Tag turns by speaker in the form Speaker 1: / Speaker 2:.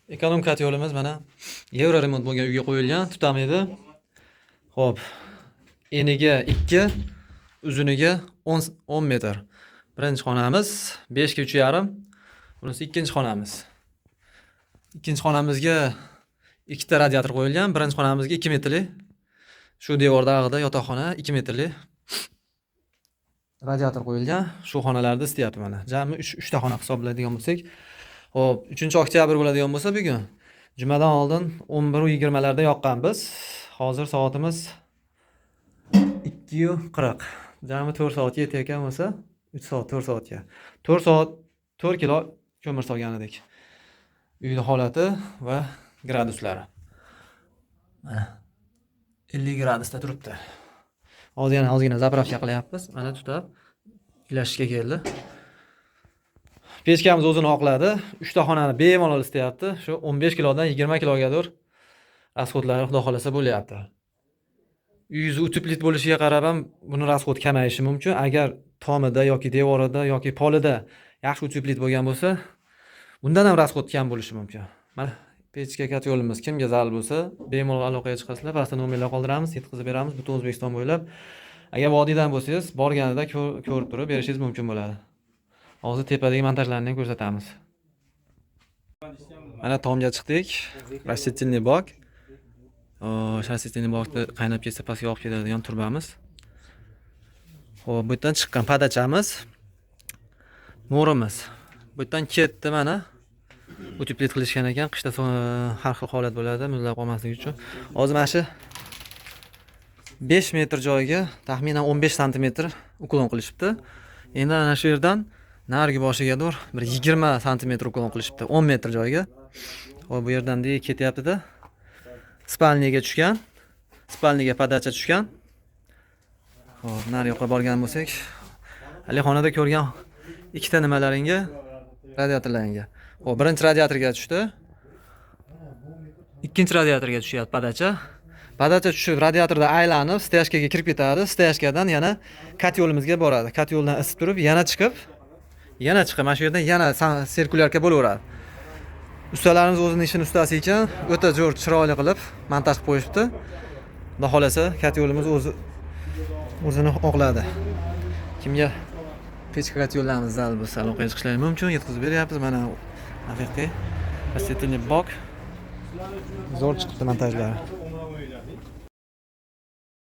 Speaker 1: Ekonom yo'limiz mana Euro remont bo'lgan uyga qo'yilgan, tutamaydi. Xo'p. Eniga 2, uzuniga 10 metr. Birinchi xonamiz 5 ga 3,5. Bunisi ikkinchi xonamiz. Ikkinchi xonamizga ikkita radiator qo'yilgan, birinchi xonamizga 2 metrli. Shu devordag'ida yotoqxona 2 metrli radiator qo'yilgan. Shu xonalarda islayapti mana. Jami 3 ta xona hisoblaydigan bo'lsak, hop, 3-oktyabr bo'ladigan bo'lsa bugun jumadan oldin 11:20 larda yoqqanmiz. Hozir soatimiz 2:40. Jami 4 soatga yetayotgan bo'lsa, 3 soat 4 soatga. 4 soat 4 kilo ko'mir solgan edik. Uyning holati va graduslari. Mana 50 gradusda turibdi. Ozgina zapravka qilyapmiz. Mana tutab ilashishga keldi. Pechkamiz o'zini oqladi. 3 ta xonani bemalol istayapti. Shu 15 kilodan 20 kilogadir rasxodlari xudo xolasa bo'lyapti. Uyingiz uteplit bo'lishiga qarab ham buni rasxod kamayishi mumkin. Agar tomida yoki devorida yoki polida yaxshi uteplit bo'lgan bo'lsa, bundan ham rasxod kam bo'lishi mumkin. Mana pechka kat yo'limiz kimga zarur bo'lsa, bemalol aloqaga chiqasizlar, pastda nomerlar qoldiramiz, yetkazib beramiz butun O'zbekiston bo'ylab. Agar vodiydan bo'lsangiz, borganida ko'rib turib berishingiz mumkin bo'ladi. Hozir tepadagi montajlarni ko'rsatamiz. Mana tomga chiqdik. Rashidchilniy bok. Rashidchilniy bokni qaynab ketsa pastga olib ketadigan turbamiz. Xo'p, bu yerdan chiqqan padachamiz. Mo'rimiz. Bu yerdan ketdi mana. Uteplit qilishgan ekan, qishda har xil holat bo'ladi, muzlab qolmasligi uchun. Hozir mana shu 5 metr joyiga taxminan 15 sm uklon qilishibdi. Endi ana shu yerdan narigi boshigadir bir 20 sm uklon qilishibdi, 10 metr joyiga. Hop, bu yerdan de ketyapti-da. Spalniyaga tushgan. Spalniyaga padacha tushgan. Hop, nari yoqqa borgan bo'lsak, hali xonada ko'rgan ikkita nimalaringa, radiatorlaringa. Hop, birinchi radiatorga tushdi. Ikkinchi radiatorga tushyapti padacha. Padacha tushib radiatorda aylanib, steyashkaga kirib ketadi. Steyashkadan yana katyolimizga boradi. Katyoldan isib turib, yana chiqib, mana shu yerdan yana sirkulyarka bo'laveradi. Ustalarimiz o'zining ishini ustasi ekan, o'ta zo'r chiroyli qilib montaj qilib qo'yishibdi. Xudo xolasa katyolimiz o'zini oqladi. Kimga pechka katyollarimiz zarur bo'lsa, aloqaga chiqishlari mumkin, yetkazib beryapmiz. Mana haqiqiy Rashidchilniy bok zo'r chiqibdi montajlari.